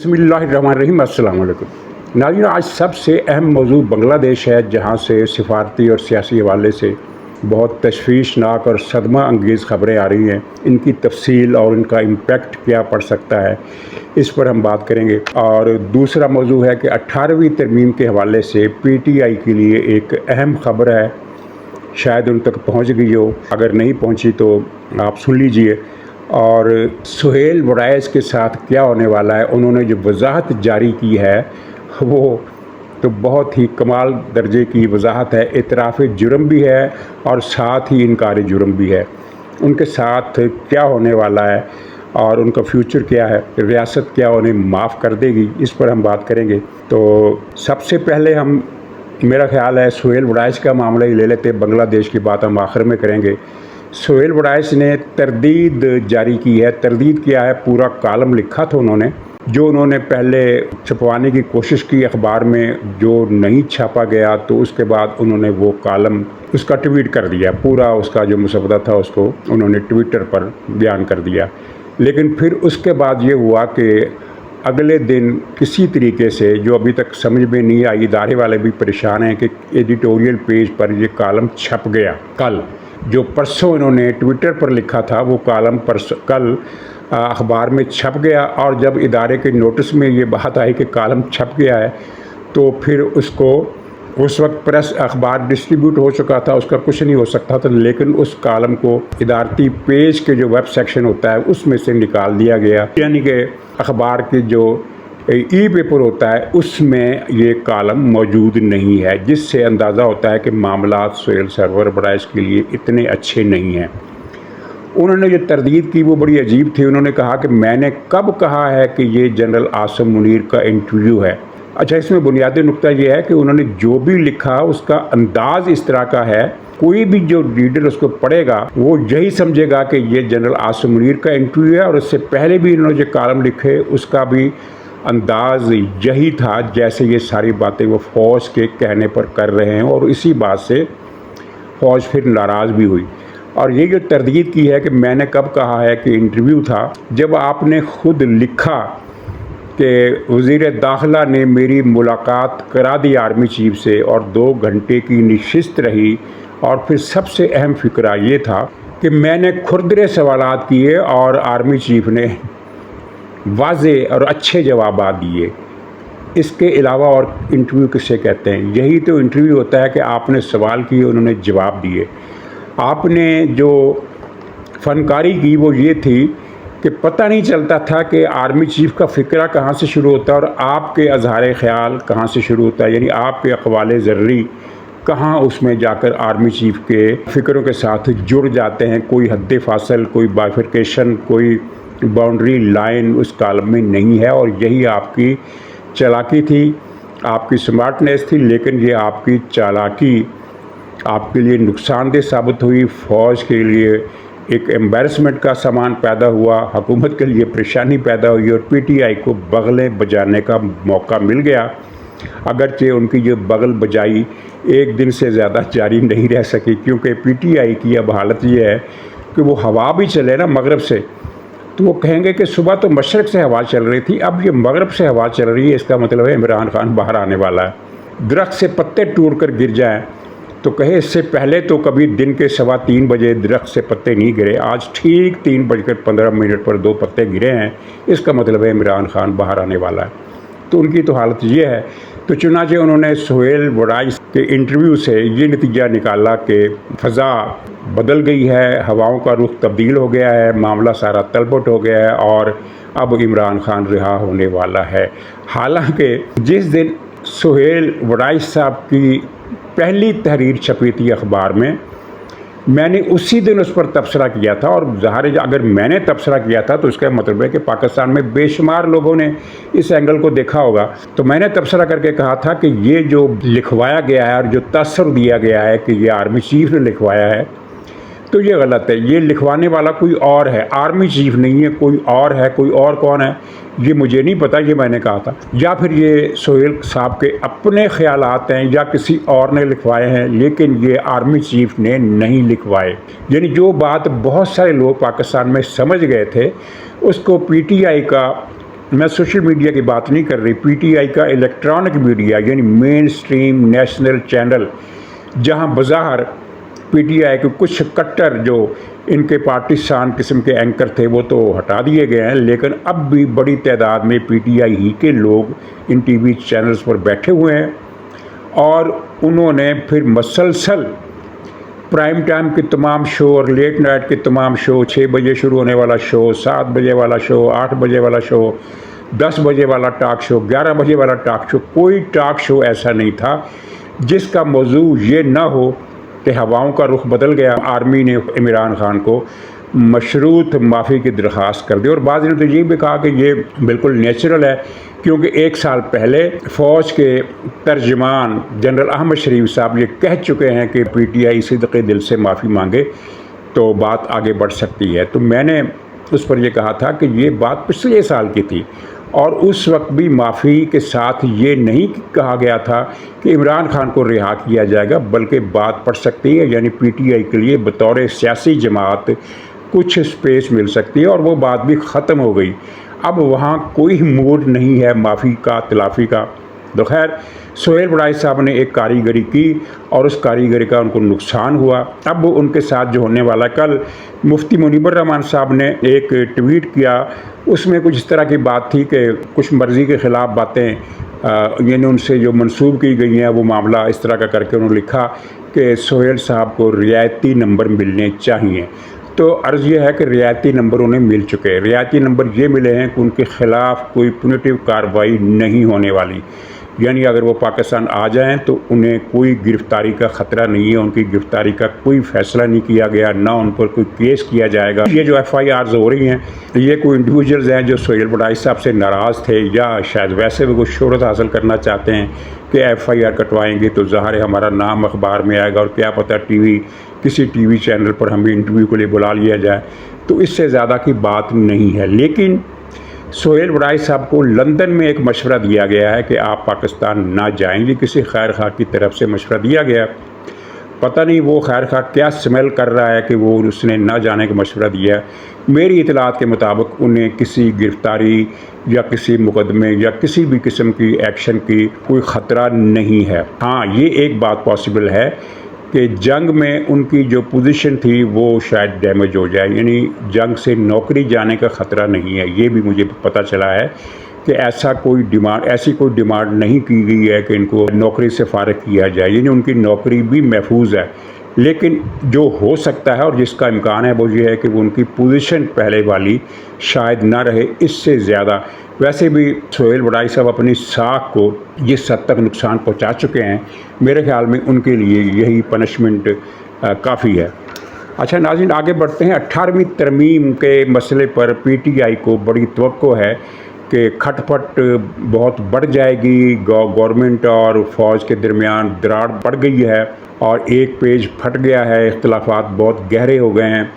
बिस्मिल्लाहिर्रहमानिर्रहीम। अस्सलाम वालेकुम नाज़रीन, आज सबसे अहम मौजू बांग्लादेश है, जहाँ से सिफारती और सियासी हवाले से बहुत तशवीशनाक और सदमा अंगेज़ ख़बरें आ रही हैं। इनकी तफसील और इनका इम्पेक्ट क्या पड़ सकता है, इस पर हम बात करेंगे। और दूसरा मौजू है कि 18वीं तरमीम के हवाले से PTI के लिए एक अहम ख़बर है, शायद उन तक पहुँच गई हो, अगर नहीं पहुँची तो आप सुन लीजिए। और सुहेल वड़ाइस के साथ क्या होने वाला है, उन्होंने जो वजाहत जारी की है वो तो बहुत ही कमाल दर्जे की वजाहत है। इतराफ़ जुर्म भी है और साथ ही इनकार जुर्म भी है। उनके साथ क्या होने वाला है और उनका फ्यूचर क्या है, रियासत क्या उन्हें माफ़ कर देगी, इस पर हम बात करेंगे। तो सबसे पहले हम, मेरा ख़्याल है, सुहेल वड़ाइस का मामला ही ले लेते। बांग्लादेश की बात हम आखिर में करेंगे। सुहेल वड़ाइस ने तरदीद जारी की है। तरदीद क्या है, पूरा कॉलम लिखा था उन्होंने, जो उन्होंने पहले छपवाने की कोशिश की अखबार में, जो नहीं छापा गया, तो उसके बाद उन्होंने वो कॉलम उसका ट्वीट कर दिया। पूरा उसका जो मुसवदा था उसको उन्होंने ट्विटर पर बयान कर दिया। लेकिन फिर उसके बाद ये हुआ कि अगले दिन किसी तरीके से, जो अभी तक समझ में नहीं आई, इदारे वाले भी परेशान हैं कि एडिटोरियल पेज पर ये कॉलम छप गया। कल जो परसों इन्होंने ट्विटर पर लिखा था वो कॉलम कल अखबार में छप गया। और जब इदारे के नोटिस में ये बात आई कि कॉलम छप गया है, तो फिर उसको, उस वक्त प्रेस अखबार डिस्ट्रीब्यूट हो चुका था, उसका कुछ नहीं हो सकता था। लेकिन उस कॉलम को इदारती पेज के जो वेब सेक्शन होता है उसमें से निकाल दिया गया, यानी कि अखबार के जो ई पेपर होता है उसमें ये कॉलम मौजूद नहीं है, जिससे अंदाज़ा होता है कि मामला सुहेल सरवर वड़ाइस के लिए इतने अच्छे नहीं हैं। उन्होंने जो तरदीद की वो बड़ी अजीब थी। उन्होंने कहा कि मैंने कब कहा है कि ये जनरल आसिम मुनीर का इंटरव्यू है। अच्छा, इसमें बुनियादी नुक्ता ये है कि उन्होंने जो भी लिखा उसका अंदाज़ इस तरह का है, कोई भी जो रीडर उसको पढ़ेगा वो यही समझेगा कि ये जनरल आसिम मुनीर का इंटरव्यू है। और इससे पहले भी इन्होंने जो कॉलम लिखे उसका भी अंदाज़ यही था, जैसे ये सारी बातें वो फ़ौज के कहने पर कर रहे हैं। और इसी बात से फ़ौज फिर नाराज़ भी हुई। और ये जो तरदीद की है कि मैंने कब कहा है कि इंटरव्यू था, जब आपने ख़ुद लिखा कि वज़ीर दाखिला ने मेरी मुलाकात करा दी आर्मी चीफ से और 2 घंटे की नशिस्त रही, और फिर सबसे अहम फ़िक्रा ये था कि मैंने खुरदरे सवालात किए और आर्मी चीफ ने वाज़े और अच्छे जवाब दिए। इसके अलावा और इंटरव्यू किसे कहते हैं? यही तो इंटरव्यू होता है कि आपने सवाल किए, उन्होंने जवाब दिए। आपने जो फनकारी की वो ये थी कि पता नहीं चलता था कि आर्मी चीफ का फ़िक्रा कहाँ से शुरू होता है और आपके अज़हार ख़याल कहाँ से शुरू होता है, यानी आपके अक़वाल ज़र्री कहाँ उसमें जाकर आर्मी चीफ के फ़िक्रों के साथ जुड़ जाते हैं। कोई हद फासल, कोई बाइफरकेशन, कोई बाउंड्री लाइन उस कॉलम में नहीं है। और यही आपकी चालाकी थी, आपकी स्मार्टनेस थी। लेकिन ये आपकी चालाकी आपके लिए नुकसानदेह साबित हुई। फ़ौज के लिए एक एम्बैरसमेंट का सामान पैदा हुआ, हुकूमत के लिए परेशानी पैदा हुई और PTI को बगलें बजाने का मौका मिल गया। अगरचे उनकी जो बगल बजाई एक दिन से ज़्यादा जारी नहीं रह सकी, क्योंकि PTI की अब हालत ये है कि वो हवा भी चले ना मगरब से, तो वो कहेंगे कि सुबह तो मशरक़ से हवा चल रही थी, अब ये मगरब से हवा चल रही है। इसका मतलब है इमरान खान बाहर आने वाला है। दरख्त से पत्ते टूट कर गिर जाएँ तो कहे इससे पहले तो कभी दिन के 3:15 बजे दरख्त से पत्ते नहीं गिरे, आज ठीक 3:15 पर 2 पत्ते गिरे हैं। इसका मतलब है इमरान खान बाहर आने वाला है। तो उनकी तो हालत ये है। तो चुनांचे उन्होंने सुहेल वड़ाइस के इंटरव्यू से ये नतीजा निकाला कि फ़ज़ा बदल गई है, हवाओं का रुख तब्दील हो गया है, मामला सारा तलपट हो गया है और अब इमरान खान रिहा होने वाला है। हालांकि जिस दिन सुहेल वड़ाइस साहब की पहली तहरीर छपी थी अखबार में, मैंने उसी दिन उस पर तबसरा किया था। और ज़ाहिर अगर मैंने तबसरा किया था तो इसका मतलब है कि पाकिस्तान में बेशुमार लोगों ने इस एंगल को देखा होगा। तो मैंने तबसरा करके कहा था कि ये जो लिखवाया गया है और जो तासर दिया गया है कि ये आर्मी चीफ ने लिखवाया है, तो ये गलत है। ये लिखवाने वाला कोई और है, आर्मी चीफ नहीं है, कोई और है। कोई और कौन है ये मुझे नहीं पता, ये मैंने कहा था। या फिर ये सुहेल साहब के अपने ख्यालात हैं या किसी और ने लिखवाए हैं, लेकिन ये आर्मी चीफ ने नहीं लिखवाए। यानी जो बात बहुत सारे लोग पाकिस्तान में समझ गए थे उसको PTI का मैं सोशल मीडिया की बात नहीं कर रही, पीटीआई का इलेक्ट्रॉनिक मीडिया यानी मेन स्ट्रीम नेशनल चैनल, जहां बाज़ाहिर पीटीआई के कुछ कट्टर जो इनके पार्टिसान किस्म के एंकर थे वो तो हटा दिए गए हैं, लेकिन अब भी बड़ी तादाद में पीटीआई ही के लोग इन टीवी चैनल्स पर बैठे हुए हैं और उन्होंने फिर मसलसल प्राइम टाइम के तमाम शो और लेट नाइट के तमाम शो, 6 बजे शुरू होने वाला शो, 7 बजे वाला शो, 8 बजे वाला शो, 10 बजे वाला टॉक शो, 11 बजे वाला टॉक शो, कोई टॉक शो ऐसा नहीं था जिसका मौजू ये ना हो कि हवाओं का रुख बदल गया, आर्मी ने इमरान खान को मशरूत माफ़ी की दरख्वास्त कर दी। और बाद ने तो ये भी कहा कि ये बिल्कुल नेचुरल है, क्योंकि 1 साल पहले फ़ौज के तर्जमान जनरल अहमद शरीफ साहब ये कह चुके हैं कि पीटीआई सिद्क़े दिल से माफ़ी मांगे तो बात आगे बढ़ सकती है। तो मैंने उस पर यह कहा था कि ये बात पिछले साल की थी और उस वक्त भी माफ़ी के साथ ये नहीं कहा गया था कि इमरान खान को रिहा किया जाएगा, बल्कि बात पड़ सकती है यानी पीटीआई के लिए बतौर सियासी जमात कुछ स्पेस मिल सकती है, और वो बात भी ख़त्म हो गई। अब वहाँ कोई मूड नहीं है माफ़ी का, तलाफ़ी का। तो खैर, सोहेल बड़ाई साहब ने एक कारीगरी की और उस कारीगरी का उनको नुकसान हुआ। अब उनके साथ जो होने वाला, कल मुफ्ती मुनीबर रहमान साहब ने एक ट्वीट किया, उसमें कुछ इस तरह की बात थी कि कुछ मर्ज़ी के ख़िलाफ़ बातें यानी उनसे जो मंसूब की गई हैं वो मामला इस तरह का करके उन्होंने लिखा कि सोहेल साहब को रियायती नंबर मिलने चाहिए। तो अर्ज़ यह है कि रियायती नंबर उन्हें मिल चुके हैं। रियायती नंबर ये मिले हैं कि उनके ख़िलाफ़ कोई पुनिटिव कार्रवाई नहीं होने वाली, यानी अगर वो पाकिस्तान आ जाएं तो उन्हें कोई गिरफ़्तारी का ख़तरा नहीं है, उनकी गिरफ़्तारी का कोई फ़ैसला नहीं किया गया, ना उन पर कोई केस किया जाएगा। ये जो FIRs हो रही हैं, ये कोई इंडिविजुअल्स हैं जो सोहेल बड़ाई साहब से नाराज़ थे या शायद वैसे भी कुछ शोहरत हासिल करना चाहते हैं कि FIR कटवाएँगे तो ज़ाहिर है हमारा नाम अखबार में आएगा और क्या पता किसी टीवी चैनल पर हमें इंटरव्यू के लिए बुला लिया जाए। तो इससे ज़्यादा की बात नहीं है। लेकिन सोहेल बड़ाई साहब को लंदन में एक मशवरा दिया गया है कि आप पाकिस्तान ना जाएंगे, किसी खैर खा की तरफ से मशवरा दिया गया। पता नहीं वो खैर खा क्या स्मेल कर रहा है कि वो उसने ना जाने का मशवरा दिया। मेरी इतलात के मुताबिक उन्हें किसी गिरफ़्तारी या किसी मुकदमे या किसी भी किस्म की एक्शन की कोई ख़तरा नहीं है। हाँ, ये एक बात पॉसिबल है कि जंग में उनकी जो पोजीशन थी वो शायद डैमेज हो जाए, यानी जंग से नौकरी जाने का ख़तरा नहीं है। ये भी मुझे पता चला है कि ऐसी कोई डिमांड नहीं की गई है कि इनको नौकरी से फारिग किया जाए, यानी उनकी नौकरी भी महफूज है। लेकिन जो हो सकता है और जिसका इम्कान है वो ये है कि वो उनकी पोजीशन पहले वाली शायद ना रहे, इससे ज़्यादा। वैसे भी सोहेल बड़ाई साहब अपनी साख को जिस हद तक नुकसान पहुंचा चुके हैं, मेरे ख्याल में उनके लिए यही पनिशमेंट काफ़ी है। अच्छा नाज़रीन, आगे बढ़ते हैं। 18वीं तरमीम के मसले पर पीटीआई को बड़ी तवक्को है कि खटपट बहुत बढ़ जाएगी, गवर्नमेंट और फ़ौज के दरमियान दरार बढ़ गई है और एक पेज फट गया है, इख्तलाफात बहुत गहरे हो गए हैं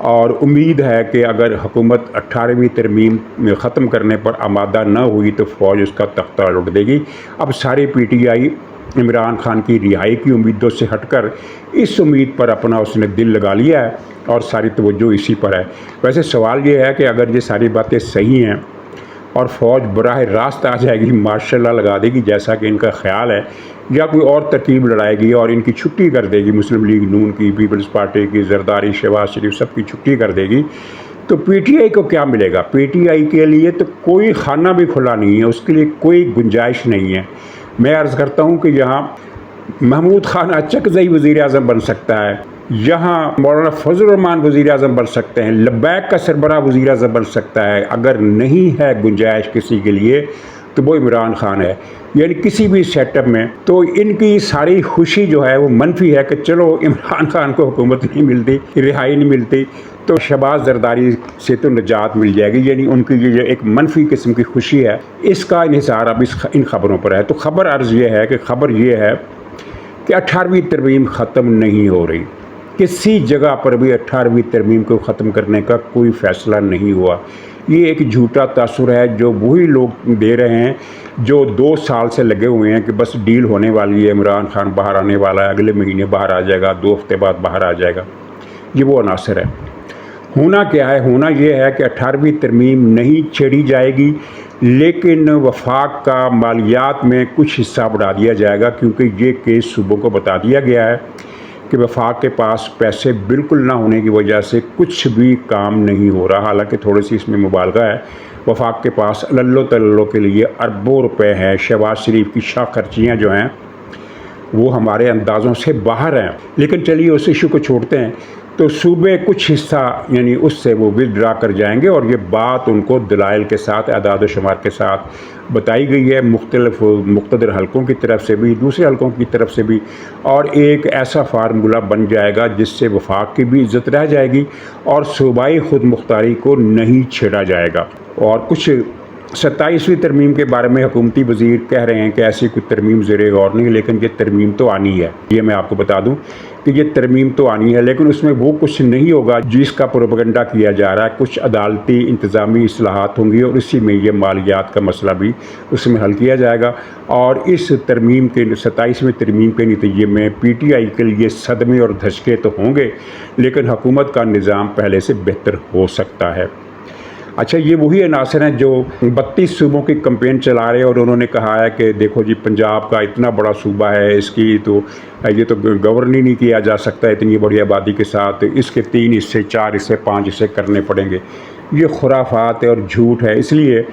और उम्मीद है कि अगर हुकूमत 18वीं तरमीम में ख़त्म करने पर आमादा न हुई तो फ़ौज उसका तख्ता लुट देगी। अब सारी पीटीआई इमरान खान की रिहाई की उम्मीदों से हटकर इस उम्मीद पर अपना उसने दिल लगा लिया है और सारी तवज्जो इसी पर है। वैसे सवाल ये है कि अगर ये सारी बातें सही हैं और फ़ौज बराह रास्त आ जाएगी, मार्शल लॉ लगा देगी जैसा कि इनका ख्याल है, या कोई और तरकीब लड़ाएगी और इनकी छुट्टी कर देगी, मुस्लिम लीग नून की, पीपल्स पार्टी की, जरदारी, शहबाज शरीफ सबकी छुट्टी कर देगी, तो पीटीआई को क्या मिलेगा? पीटीआई के लिए तो कोई खाना भी खुला नहीं है, उसके लिए कोई गुंजाइश नहीं है। मैं अर्ज़ करता हूँ कि यहाँ महमूद खान अचकज़ई वज़ीर आज़म बन सकता है, यहाँ मौलाना फजल रहमान वज़ीर आज़म बन सकते हैं, लब्बैक का सरबराह वज़ीर आज़म बन सकता है। अगर नहीं है गुंजाइश किसी के लिए तो वो इमरान खान है, यानी किसी भी सेटअप में। तो इनकी सारी खुशी जो है वो मनफी है कि चलो इमरान खान को हुकूमत नहीं मिलती, रिहाई नहीं मिलती, तो शहबाज जरदारी से तो निजात मिल जाएगी, यानी उनकी ये एक मनफी किस्म की खुशी है। इसका इन्हिसार अब इन खबरों पर है। तो खबर अर्ज़ ये है कि 18वीं तरमीम ख़त्म नहीं हो रही, किसी जगह पर भी 18वीं तरमीम को ख़त्म करने का कोई फ़ैसला नहीं हुआ। ये एक झूठा तासुर है जो वही लोग दे रहे हैं जो 2 साल से लगे हुए हैं कि बस डील होने वाली है, इमरान खान बाहर आने वाला है, अगले महीने बाहर आ जाएगा, 2 हफ्ते बाद बाहर आ जाएगा। ये वो अनासर है। होना क्या है, होना ये है कि 18वीं तरमीम नहीं छेड़ी जाएगी, लेकिन वफाक का मालियात में कुछ हिस्सा बढ़ा दिया जाएगा, क्योंकि ये केस सूबों को बता दिया गया है कि वफाक के पास पैसे बिल्कुल ना होने की वजह से कुछ भी काम नहीं हो रहा। हालांकि थोड़ी सी इसमें मुबालगा है, वफाक के पास लल्लो तल्लो के लिए अरबों रुपए हैं। शहबाज शरीफ की शाह खर्चियाँ जो हैं वो हमारे अंदाज़ों से बाहर हैं। लेकिन चलिए उस इशू को छोड़ते हैं। तो सूबे कुछ हिस्सा यानी उससे वो विदड्रा कर जाएंगे, और ये बात उनको दलाइल के साथ, अदाद व शुमार के साथ बताई गई है, मुख्तलिफ हलकों की तरफ से भी, दूसरे हलकों की तरफ से भी। और एक ऐसा फार्मूला बन जाएगा जिससे वफाक की भी इज़्ज़त रह जाएगी और सूबाई खुद मुख्तारी को नहीं छेड़ा जाएगा। और कुछ 27वीं तरमीम के बारे में हुकूमती वज़ीर कह रहे हैं कि ऐसी कोई तरमीम ज़ेरे गौर नहीं, लेकिन ये तरमीम तो आनी है। ये मैं आपको बता दूं कि ये तरमीम तो आनी है, लेकिन उसमें वो कुछ नहीं होगा जिसका प्रोपेगेंडा किया जा रहा है। कुछ अदालती इंतज़ामी इस्लाहात होंगी और इसी में ये मालियात का मसला भी उसमें हल किया जाएगा। और इस तरमीम के 27वीं तरमीम के नतीजे में PTI के लिए सदमे और धचके तो होंगे, लेकिन हुकूमत का निज़ाम पहले से बेहतर हो सकता है। अच्छा, ये वही अनासर हैं जो 32 सूबों की कैंपेन चला रहे हैं, और उन्होंने कहा है कि देखो जी, पंजाब का इतना बड़ा सूबा है, इसकी तो ये तो गवर्न ही नहीं किया जा सकता इतनी बड़ी आबादी के साथ, इसके 3 हिस्से, 4 हिस्से, 5 हिस्से करने पड़ेंगे। ये खुराफात है और झूठ है। इसलिए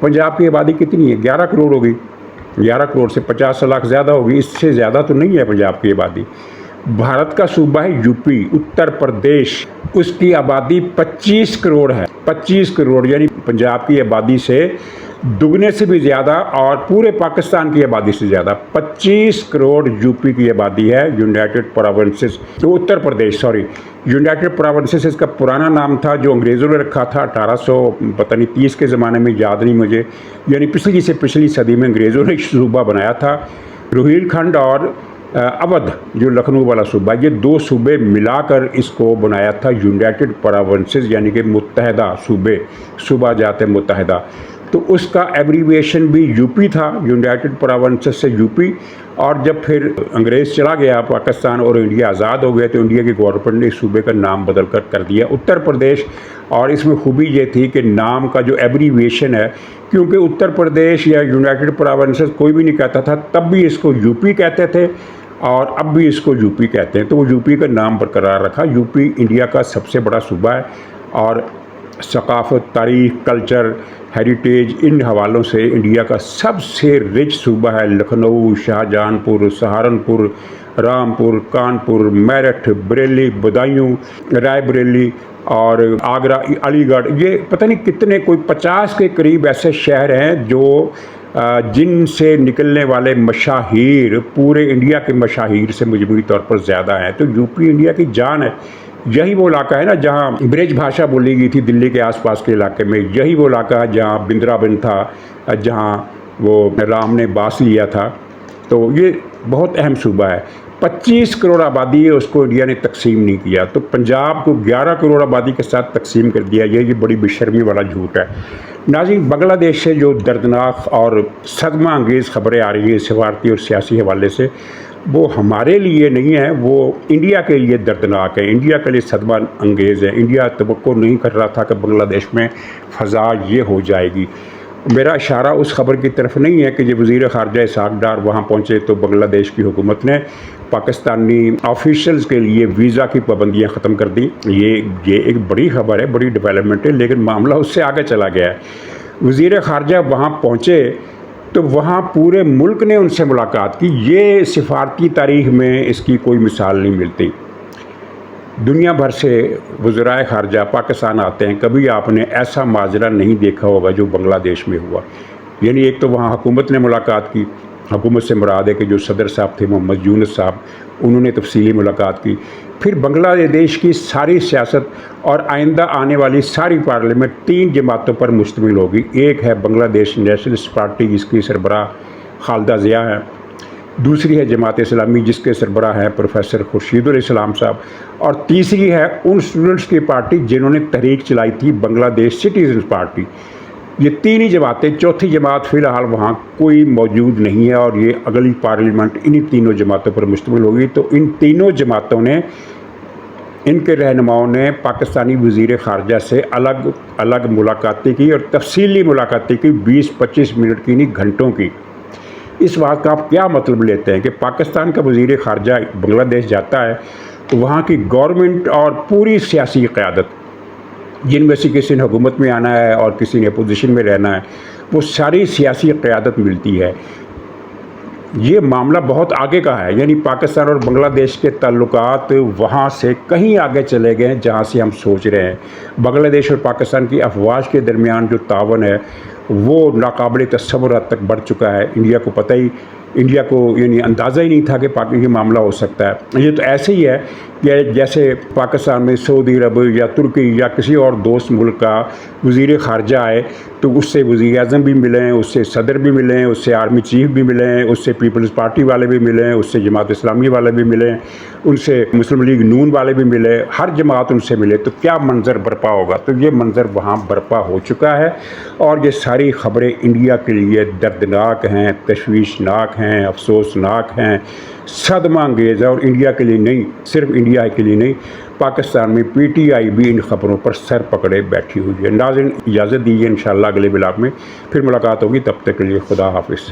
पंजाब की आबादी कितनी है? 11 करोड़ होगी। 11 करोड़ से 50 लाख ज़्यादा होगी, इससे ज़्यादा तो नहीं है पंजाब की आबादी। भारत का सूबा है यूपी, उत्तर प्रदेश, उसकी आबादी 25 करोड़ है। 25 करोड़ यानी पंजाब की आबादी से दुगने से भी ज़्यादा, और पूरे पाकिस्तान की आबादी से ज़्यादा। 25 करोड़ यूपी की आबादी है। यूनाइटेड प्रोविंसेस, तो Uttar Pradesh, sorry, United provinces इसका पुराना नाम था, जो अंग्रेज़ों ने रखा था 1830 के ज़माने में, याद नहीं मुझे, यानी पिछली से पिछली सदी में अंग्रेज़ों ने सूबा बनाया था। रोहिलखंड और अवध, जो लखनऊ वाला सूबा, ये 2 सूबे मिलाकर इसको बनाया था यूनाइटेड प्रोविंसेस, यानी कि मुत्तहदा सूबे, सूबा जाते मुत्तहदा। तो उसका एब्रीविएशन भी यूपी था, यूनाइटेड प्रोविंसेस से यूपी। और जब फिर अंग्रेज़ चला गया पाकिस्तान और इंडिया आज़ाद हो गया, तो इंडिया की गवर्नमेंट ने इस सूबे का नाम बदल कर दिया उत्तर प्रदेश। और इसमें खूबी ये थी कि नाम का जो एब्रीविएशन है, क्योंकि उत्तर प्रदेश या यूनाइटेड प्रोविंसेस कोई भी नहीं कहता था, तब भी इसको यूपी कहते थे और अब भी इसको यूपी कहते हैं, तो वो यूपी का नाम बरकरार रखा। यूपी इंडिया का सबसे बड़ा सूबा है, और सकाफ़त, तारीख़, कल्चर, हेरिटेज, इन हवालों से इंडिया का सबसे रिच सूबा है। लखनऊ, शाहजहांपुर, सहारनपुर, रामपुर, कानपुर, मेरठ, बरेली, बदायूं, रायबरेली और आगरा, अलीगढ़, ये पता नहीं कितने, कोई 50 के करीब ऐसे शहर हैं जो जिनसे निकलने वाले मशाहीर पूरे इंडिया के मशाहीर से मजमूई तौर पर ज़्यादा हैं। तो यूपी इंडिया की जान है। यही वो इलाका है ना जहाँ ब्रिज भाषा बोली गई थी दिल्ली के आसपास के इलाके में। यही वो इलाका है जहाँ बिंद्राबन था, जहाँ वो राम ने बास लिया था। तो ये बहुत अहम सूबा है। 25 करोड़ आबादी है, उसको इंडिया ने तकसीम नहीं किया, तो पंजाब को 11 करोड़ आबादी के साथ तकसीम कर दिया। ये बड़ी बेशर्मी वाला झूठ है। नाज़रीन, बांग्लादेश से जो दर्दनाक और सदमा अंगेज़ खबरें आ रही हैं सफारती और सियासी हवाले से, वो हमारे लिए नहीं है, वो इंडिया के लिए दर्दनाक है, इंडिया के लिए सदमा अंगेज़ है। इंडिया तवक्को नहीं कर रहा था कि बांग्लादेश में फ़ज़ा ये हो जाएगी। मेरा इशारा उस खबर की तरफ नहीं है कि जब वज़ीर ख़ारजा इसहाक़ डार वहाँ पहुँचे तो बांग्लादेश की हुकूमत ने पाकिस्तानी ऑफिशियल्स के लिए वीज़ा की पाबंदियाँ ख़त्म कर दी। ये एक बड़ी खबर है, बड़ी डेवलपमेंट है, लेकिन मामला उससे आगे चला गया है। वज़ीर ख़ारजा वहाँ पहुँचे तो वहाँ पूरे मुल्क ने उनसे मुलाकात की। ये सिफारती तारीख़ में इसकी कोई मिसाल नहीं मिलती। दुनिया भर से वज़राए ख़ारजा पाकिस्तान आते हैं, कभी आपने ऐसा माजरा नहीं देखा होगा जो बांग्लादेश में हुआ। यानी एक तो वहाँ हुकूमत ने मुलाकात की, हुकूमत से मुराद है कि जो सदर साहब थे मोहम्मद यूनुस साहब, उन्होंने तफसीली मुलाकात की। फिर बांग्लादेश की सारी सियासत और आइंदा आने वाली सारी पार्लियामेंट 3 जमातों पर मुश्तमिल होगी। एक है बांग्लादेश नेशनलिस्ट पार्टी, जिसकी सरबराह खालिदा ज़िया है। दूसरी है जमात इस्लामी, जिसके सरबराह हैं प्रोफेसर खुर्शीदुल इस्लाम साहब। और तीसरी है उन स्टूडेंट्स की पार्टी जिन्होंने तहरीक चलाई थी, बांग्लादेश सिटीजन्स पार्टी। ये 3 ही जमातें, चौथी जमात फ़िलहाल वहाँ कोई मौजूद नहीं है, और ये अगली पार्लियामेंट इन्हीं तीनों जमातों पर मुश्तमिल होगी। तो इन तीनों जमातों ने इनके रहनुमाओं ने पाकिस्तानी वज़ीर ख़ारजा से अलग अलग मुलाकातें की और तफसीली मुलाकातें की, 20-25 मिनट की नहीं, घंटों की। इस बात का आप क्या मतलब लेते हैं कि पाकिस्तान का वज़ीर ख़ारजा बांग्लादेश जाता है तो वहाँ की गवर्नमेंट और पूरी सियासी क़यादत, जिनमें से किसी ने हुकूमत में आना है और किसी ने अपोजिशन में रहना है, वो सारी सियासी क़यादत मिलती है। ये मामला बहुत आगे का है, यानी पाकिस्तान और बांग्लादेश के ताल्लुकात वहाँ से कहीं आगे चले गए हैं जहाँ से हम सोच रहे हैं। बांग्लादेश और पाकिस्तान की अफवाज के दरमियान जो तावन है वो नाकाबिल तस्वुर हद तक बढ़ चुका है। इंडिया को यानी अंदाज़ा ही नहीं था कि ये मामला हो सकता है। ये तो ऐसे ही है कि जैसे पाकिस्तान में सऊदी अरब या तुर्की या किसी और दोस्त मुल्क का वज़ीर ख़ारजा आए तो उससे वज़ीर आज़म भी मिले, उससे सदर भी मिले, उससे आर्मी चीफ भी मिले, उससे पीपल्स पार्टी वाले भी मिले, उससे जमात इस्लामी वाले भी मिले, उनसे मुस्लिम लीग नून वाले भी मिले, हर जमात उनसे मिले, तो क्या मंज़र बर्पा होगा। तो ये मंज़र वहाँ बर्पा हो चुका है और ये सारी ख़बरें इंडिया के लिए दर्दनाक हैं, तशवीशनाक हैं, अफसोसनाक हैं, सदमा अंगेज़ है। और इंडिया के लिए नहीं, सिर्फ इंडिया के लिए नहीं, पाकिस्तान में PTI भी इन ख़बरों पर सर पकड़े बैठी हुई है। नाज़रीन, इजाज़त दीजिए, इंशाअल्लाह अगले ब्लॉग में फिर मुलाकात होगी। तब तक के लिए खुदा हाफिज़।